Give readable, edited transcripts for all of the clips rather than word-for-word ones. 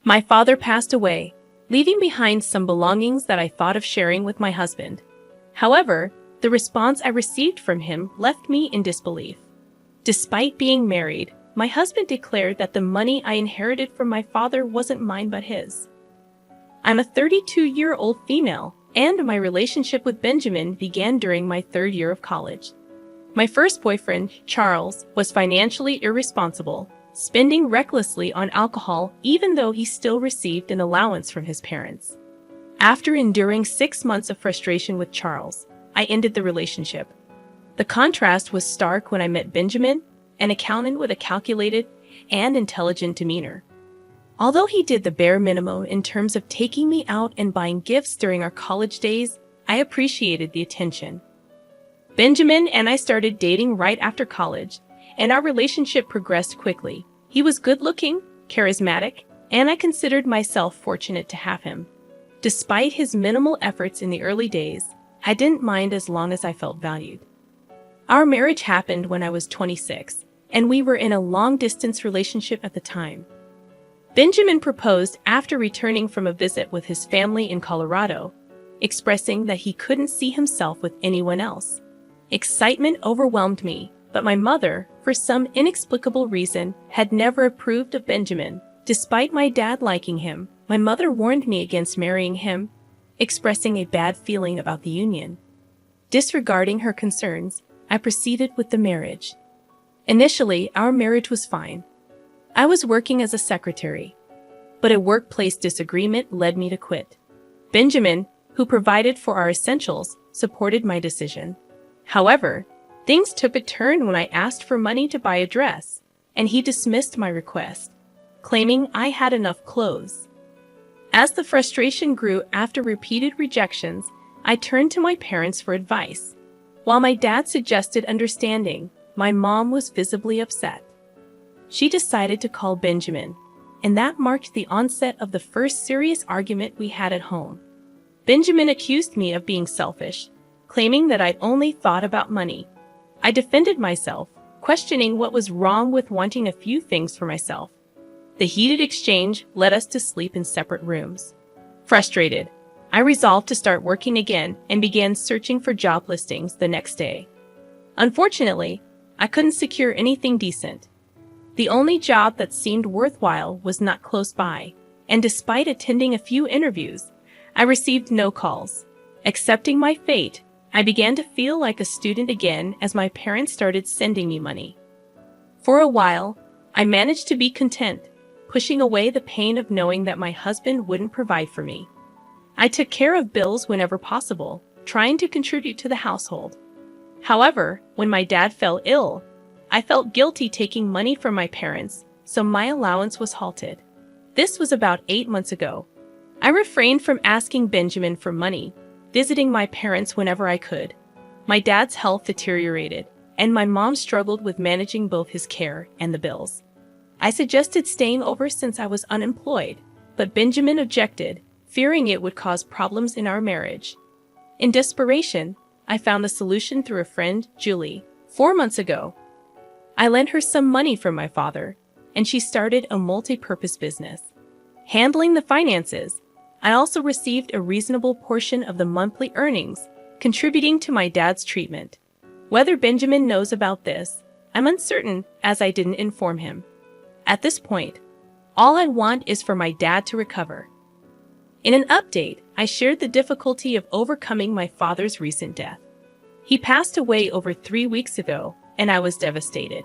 My father passed away, leaving behind some belongings that I thought of sharing with my husband. However, the response I received from him left me in disbelief. Despite being married, my husband declared that the money I inherited from my father wasn't mine but his. I'm a 32-year-old female, and my relationship with Benjamin began during my third year of college. My first boyfriend, Charles, was financially irresponsible, spending recklessly on alcohol even though he still received an allowance from his parents. After enduring 6 months of frustration with Charles, I ended the relationship. The contrast was stark when I met Benjamin, an accountant with a calculated and intelligent demeanor. Although he did the bare minimum in terms of taking me out and buying gifts during our college days, I appreciated the attention. Benjamin and I started dating right after college, and our relationship progressed quickly. He was good-looking, charismatic, and I considered myself fortunate to have him. Despite his minimal efforts in the early days, I didn't mind as long as I felt valued. Our marriage happened when I was 26, and we were in a long-distance relationship at the time. Benjamin proposed after returning from a visit with his family in Colorado, expressing that he couldn't see himself with anyone else. Excitement overwhelmed me, but my mother, for some inexplicable reason, had never approved of Benjamin. Despite my dad liking him, my mother warned me against marrying him, expressing a bad feeling about the union. Disregarding her concerns, I proceeded with the marriage. Initially, our marriage was fine. I was working as a secretary, but a workplace disagreement led me to quit. Benjamin, who provided for our essentials, supported my decision. However, things took a turn when I asked for money to buy a dress, and he dismissed my request, claiming I had enough clothes. As the frustration grew after repeated rejections, I turned to my parents for advice. While my dad suggested understanding, my mom was visibly upset. She decided to call Benjamin, and that marked the onset of the first serious argument we had at home. Benjamin accused me of being selfish, claiming that I'd only thought about money. I defended myself, questioning what was wrong with wanting a few things for myself. The heated exchange led us to sleep in separate rooms. Frustrated, I resolved to start working again and began searching for job listings the next day. Unfortunately, I couldn't secure anything decent. The only job that seemed worthwhile was not close by, and despite attending a few interviews, I received no calls. Accepting my fate, I began to feel like a student again as my parents started sending me money. For a while, I managed to be content, pushing away the pain of knowing that my husband wouldn't provide for me. I took care of bills whenever possible, trying to contribute to the household. However, when my dad fell ill, I felt guilty taking money from my parents, so my allowance was halted. This was about 8 months ago. I refrained from asking Benjamin for money, visiting my parents whenever I could. My dad's health deteriorated, and my mom struggled with managing both his care and the bills. I suggested staying over since I was unemployed, but Benjamin objected, fearing it would cause problems in our marriage. In desperation, I found a solution through a friend, Julie. 4 months ago, I lent her some money from my father, and she started a multi-purpose business. Handling the finances, I also received a reasonable portion of the monthly earnings, contributing to my dad's treatment. Whether Benjamin knows about this, I'm uncertain as I didn't inform him. At this point, all I want is for my dad to recover. In an update, I shared the difficulty of overcoming my father's recent death. He passed away over 3 weeks ago, and I was devastated.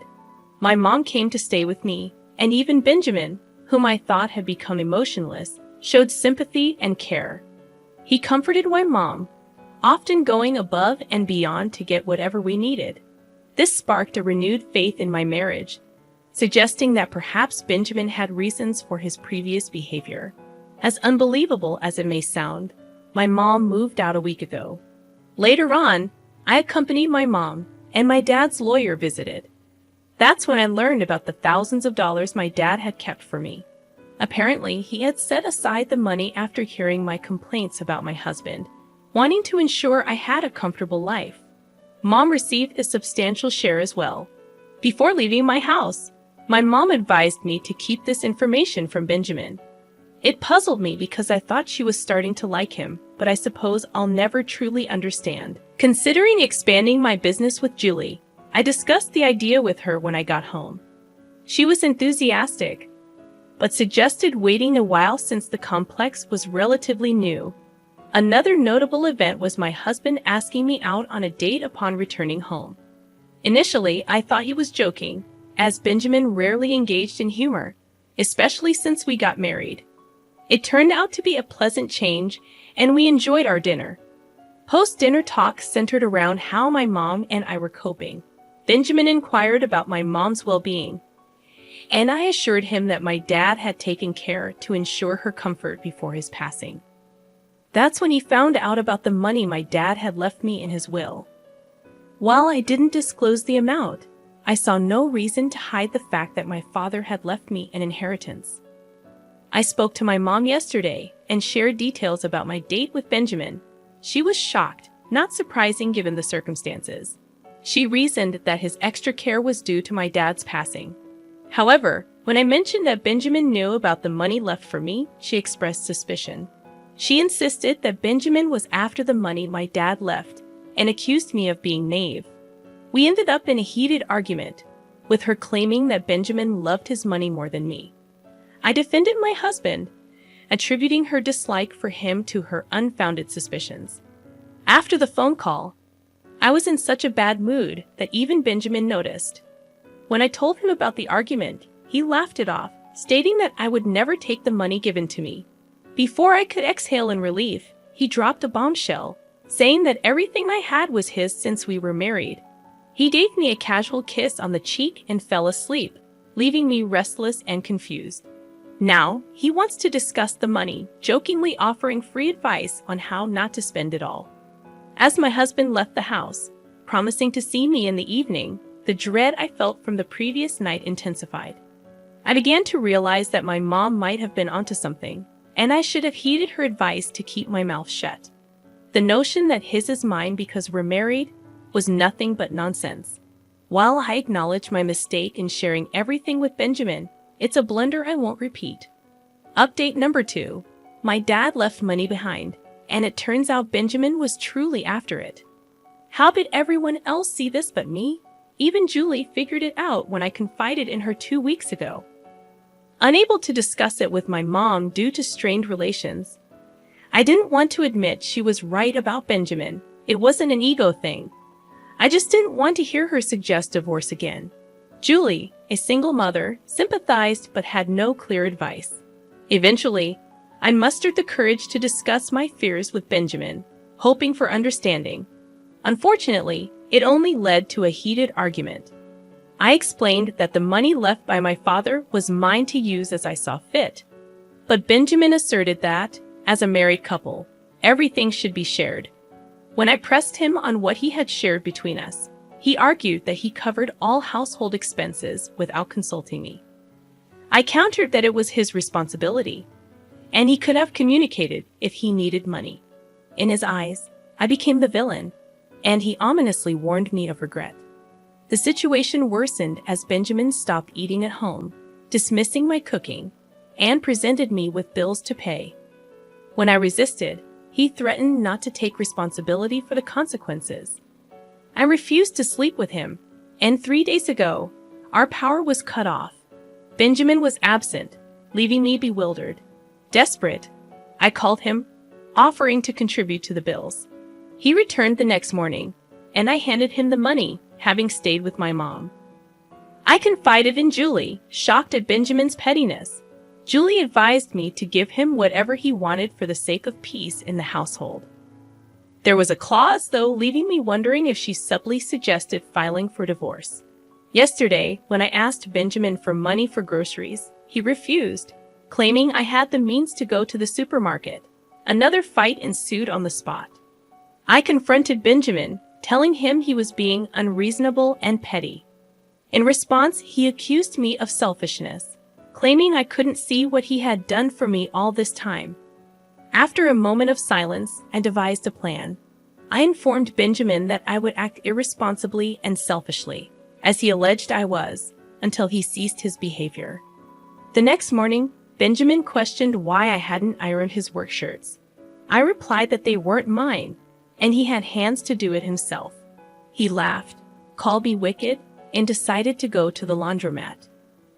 My mom came to stay with me, and even Benjamin, whom I thought had become emotionless, showed sympathy and care. He comforted my mom, often going above and beyond to get whatever we needed. This sparked a renewed faith in my marriage, suggesting that perhaps Benjamin had reasons for his previous behavior. As unbelievable as it may sound, my mom moved out a week ago. Later on, I accompanied my mom, and my dad's lawyer visited. That's when I learned about the thousands of dollars my dad had kept for me. Apparently, he had set aside the money after hearing my complaints about my husband, wanting to ensure I had a comfortable life. Mom received a substantial share as well. Before leaving my house, my mom advised me to keep this information from Benjamin. It puzzled me because I thought she was starting to like him, but I suppose I'll never truly understand. Considering expanding my business with Julie, I discussed the idea with her when I got home. She was enthusiastic, but suggested waiting a while since the complex was relatively new. Another notable event was my husband asking me out on a date upon returning home. Initially, I thought he was joking, as Benjamin rarely engaged in humor, especially since we got married. It turned out to be a pleasant change, and we enjoyed our dinner. Post-dinner talks centered around how my mom and I were coping. Benjamin inquired about my mom's well-being, and I assured him that my dad had taken care to ensure her comfort before his passing. That's when he found out about the money my dad had left me in his will. While I didn't disclose the amount, I saw no reason to hide the fact that my father had left me an inheritance. I spoke to my mom yesterday and shared details about my date with Benjamin. She was shocked, not surprising given the circumstances. She reasoned that his extra care was due to my dad's passing. However, when I mentioned that Benjamin knew about the money left for me, she expressed suspicion. She insisted that Benjamin was after the money my dad left and accused me of being naive. We ended up in a heated argument, with her claiming that Benjamin loved his money more than me. I defended my husband, attributing her dislike for him to her unfounded suspicions. After the phone call, I was in such a bad mood that even Benjamin noticed. When I told him about the argument, he laughed it off, stating that I would never take the money given to me. Before I could exhale in relief, he dropped a bombshell, saying that everything I had was his since we were married. He gave me a casual kiss on the cheek and fell asleep, leaving me restless and confused. Now, he wants to discuss the money, jokingly offering free advice on how not to spend it all. As my husband left the house, promising to see me in the evening, the dread I felt from the previous night intensified. I began to realize that my mom might have been onto something, and I should have heeded her advice to keep my mouth shut. The notion that his is mine because we're married was nothing but nonsense. While I acknowledge my mistake in sharing everything with Benjamin, it's a blunder I won't repeat. Update number 2. My dad left money behind, and it turns out Benjamin was truly after it. How did everyone else see this but me? Even Julie figured it out when I confided in her 2 weeks ago. Unable to discuss it with my mom due to strained relations, I didn't want to admit she was right about Benjamin. It wasn't an ego thing. I just didn't want to hear her suggest divorce again. Julie, a single mother, sympathized but had no clear advice. Eventually, I mustered the courage to discuss my fears with Benjamin, hoping for understanding. Unfortunately, it only led to a heated argument. I explained that the money left by my father was mine to use as I saw fit. But Benjamin asserted that, as a married couple, everything should be shared. When I pressed him on what he had shared between us, he argued that he covered all household expenses without consulting me. I countered that it was his responsibility, and he could have communicated if he needed money. In his eyes, I became the villain, and he ominously warned me of regret. The situation worsened as Benjamin stopped eating at home, dismissing my cooking, and presented me with bills to pay. When I resisted, he threatened not to take responsibility for the consequences. I refused to sleep with him, and 3 days ago, our power was cut off. Benjamin was absent, leaving me bewildered. Desperate, I called him, offering to contribute to the bills. He returned the next morning, and I handed him the money, having stayed with my mom. I confided in Julie, shocked at Benjamin's pettiness. Julie advised me to give him whatever he wanted for the sake of peace in the household. There was a clause, though, leaving me wondering if she subtly suggested filing for divorce. Yesterday, when I asked Benjamin for money for groceries, he refused, claiming I had the means to go to the supermarket. Another fight ensued on the spot. I confronted Benjamin, telling him he was being unreasonable and petty. In response, he accused me of selfishness, claiming I couldn't see what he had done for me all this time. After a moment of silence, I devised a plan. I informed Benjamin that I would act irresponsibly and selfishly, as he alleged I was, until he ceased his behavior. The next morning, Benjamin questioned why I hadn't ironed his work shirts. I replied that they weren't mine, and he had hands to do it himself. He laughed, called me wicked, and decided to go to the laundromat.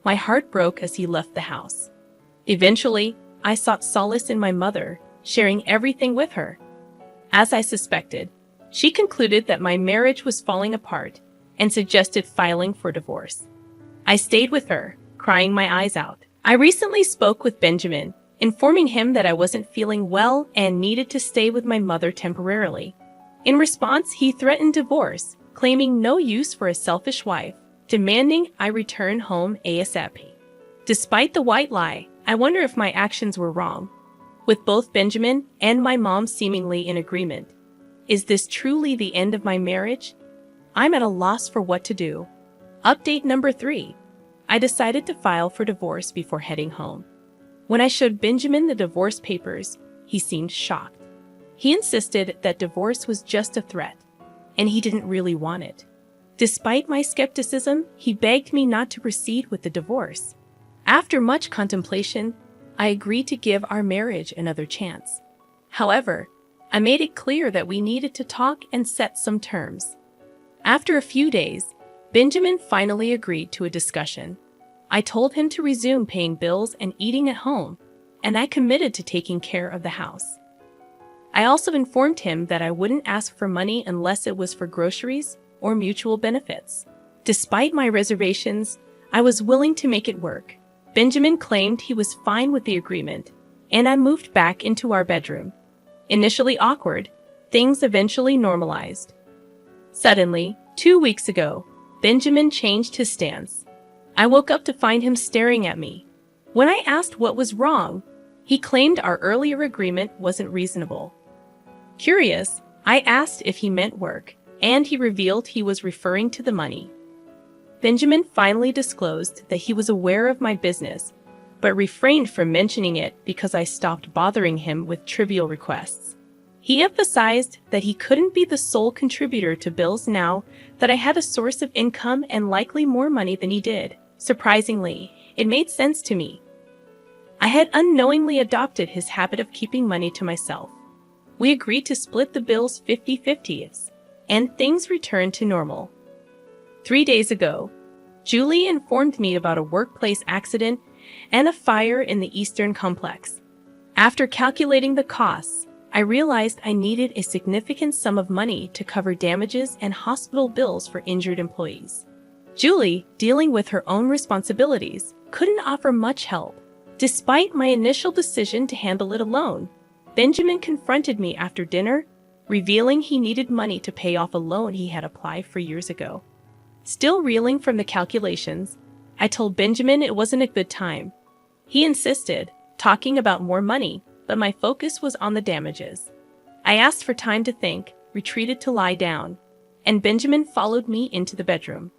My heart broke as he left the house. Eventually, I sought solace in my mother, sharing everything with her. As I suspected, she concluded that my marriage was falling apart and suggested filing for divorce. I stayed with her, crying my eyes out. I recently spoke with Benjamin, informing him that I wasn't feeling well and needed to stay with my mother temporarily. In response, he threatened divorce, claiming no use for a selfish wife, demanding I return home ASAP. Despite the white lie, I wonder if my actions were wrong. With both Benjamin and my mom seemingly in agreement, is this truly the end of my marriage? I'm at a loss for what to do. Update number 3. I decided to file for divorce before heading home. When I showed Benjamin the divorce papers, he seemed shocked. He insisted that divorce was just a threat, and he didn't really want it. Despite my skepticism, he begged me not to proceed with the divorce. After much contemplation, I agreed to give our marriage another chance. However, I made it clear that we needed to talk and set some terms. After a few days, Benjamin finally agreed to a discussion. I told him to resume paying bills and eating at home, and I committed to taking care of the house. I also informed him that I wouldn't ask for money unless it was for groceries or mutual benefits. Despite my reservations, I was willing to make it work. Benjamin claimed he was fine with the agreement, and I moved back into our bedroom. Initially awkward, things eventually normalized. Suddenly, 2 weeks ago, Benjamin changed his stance. I woke up to find him staring at me. When I asked what was wrong, he claimed our earlier agreement wasn't reasonable. Curious, I asked if he meant work, and he revealed he was referring to the money. Benjamin finally disclosed that he was aware of my business, but refrained from mentioning it because I stopped bothering him with trivial requests. He emphasized that he couldn't be the sole contributor to bills now that I had a source of income and likely more money than he did. Surprisingly, it made sense to me. I had unknowingly adopted his habit of keeping money to myself. We agreed to split the bills 50-50, and things returned to normal. 3 days ago, Julie informed me about a workplace accident and a fire in the Eastern Complex. After calculating the costs, I realized I needed a significant sum of money to cover damages and hospital bills for injured employees. Julie, dealing with her own responsibilities, couldn't offer much help. Despite my initial decision to handle it alone, Benjamin confronted me after dinner, revealing he needed money to pay off a loan he had applied for years ago. Still reeling from the calculations, I told Benjamin it wasn't a good time. He insisted, talking about more money, but my focus was on the damages. I asked for time to think, retreated to lie down, and Benjamin followed me into the bedroom.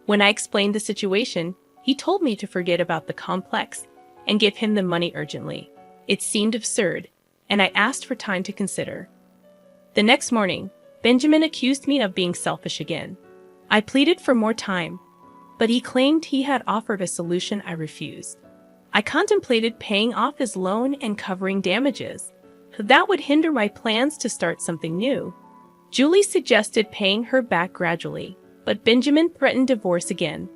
When I explained the situation, he told me to forget about the complex and give him the money urgently. It seemed absurd, and I asked for time to consider. The next morning, Benjamin accused me of being selfish again. I pleaded for more time, but he claimed he had offered a solution I refused. I contemplated paying off his loan and covering damages. That would hinder my plans to start something new. Julie suggested paying her back gradually, but Benjamin threatened divorce again.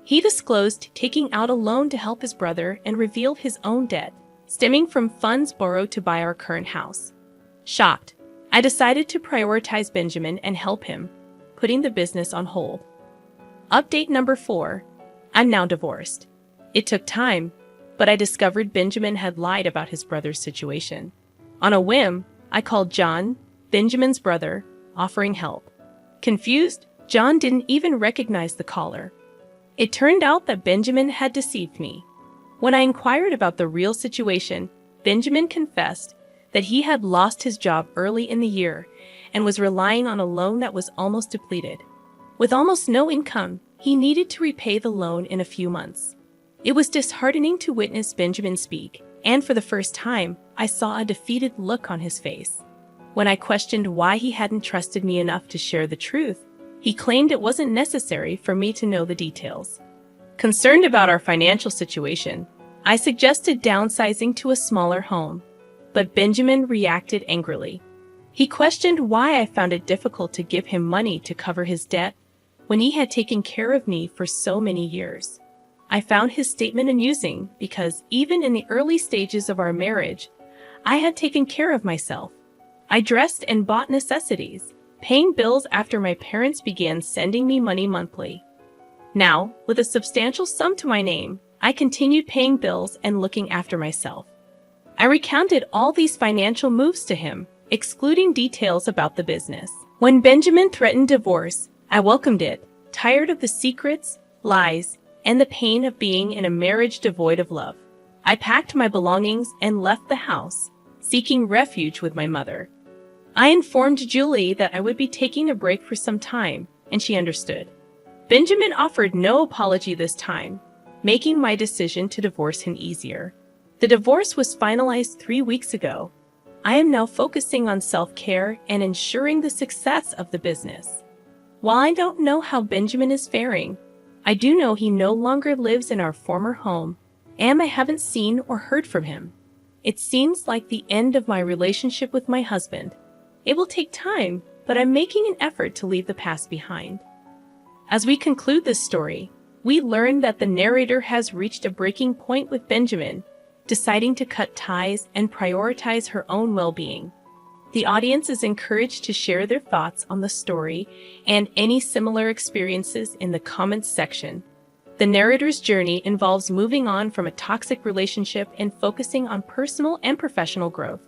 He disclosed taking out a loan to help his brother and revealed his own debt, stemming from funds borrowed to buy our current house. Shocked, I decided to prioritize Benjamin and help him, putting the business on hold. Update number 4. I'm now divorced. It took time, but I discovered Benjamin had lied about his brother's situation. On a whim, I called John, Benjamin's brother, offering help. Confused, John didn't even recognize the caller. It turned out that Benjamin had deceived me. When I inquired about the real situation, Benjamin confessed that he had lost his job early in the year and was relying on a loan that was almost depleted. With almost no income, he needed to repay the loan in a few months. It was disheartening to witness Benjamin speak, and for the first time, I saw a defeated look on his face. When I questioned why he hadn't trusted me enough to share the truth, he claimed it wasn't necessary for me to know the details. Concerned about our financial situation, I suggested downsizing to a smaller home, but Benjamin reacted angrily. He questioned why I found it difficult to give him money to cover his debt when he had taken care of me for so many years. I found his statement amusing because even in the early stages of our marriage, I had taken care of myself. I dressed and bought necessities, paying bills after my parents began sending me money monthly. Now, with a substantial sum to my name, I continued paying bills and looking after myself. I recounted all these financial moves to him, excluding details about the business. When Benjamin threatened divorce, I welcomed it, tired of the secrets, lies, and the pain of being in a marriage devoid of love. I packed my belongings and left the house, seeking refuge with my mother. I informed Julie that I would be taking a break for some time, and she understood. Benjamin offered no apology this time, making my decision to divorce him easier. The divorce was finalized 3 weeks ago. I am now focusing on self-care and ensuring the success of the business. While I don't know how Benjamin is faring, I do know he no longer lives in our former home, and I haven't seen or heard from him. It seems like the end of my relationship with my husband. It will take time, but I'm making an effort to leave the past behind. As we conclude this story, we learn that the narrator has reached a breaking point with Benjamin, deciding to cut ties and prioritize her own well-being. The audience is encouraged to share their thoughts on the story and any similar experiences in the comments section. The narrator's journey involves moving on from a toxic relationship and focusing on personal and professional growth.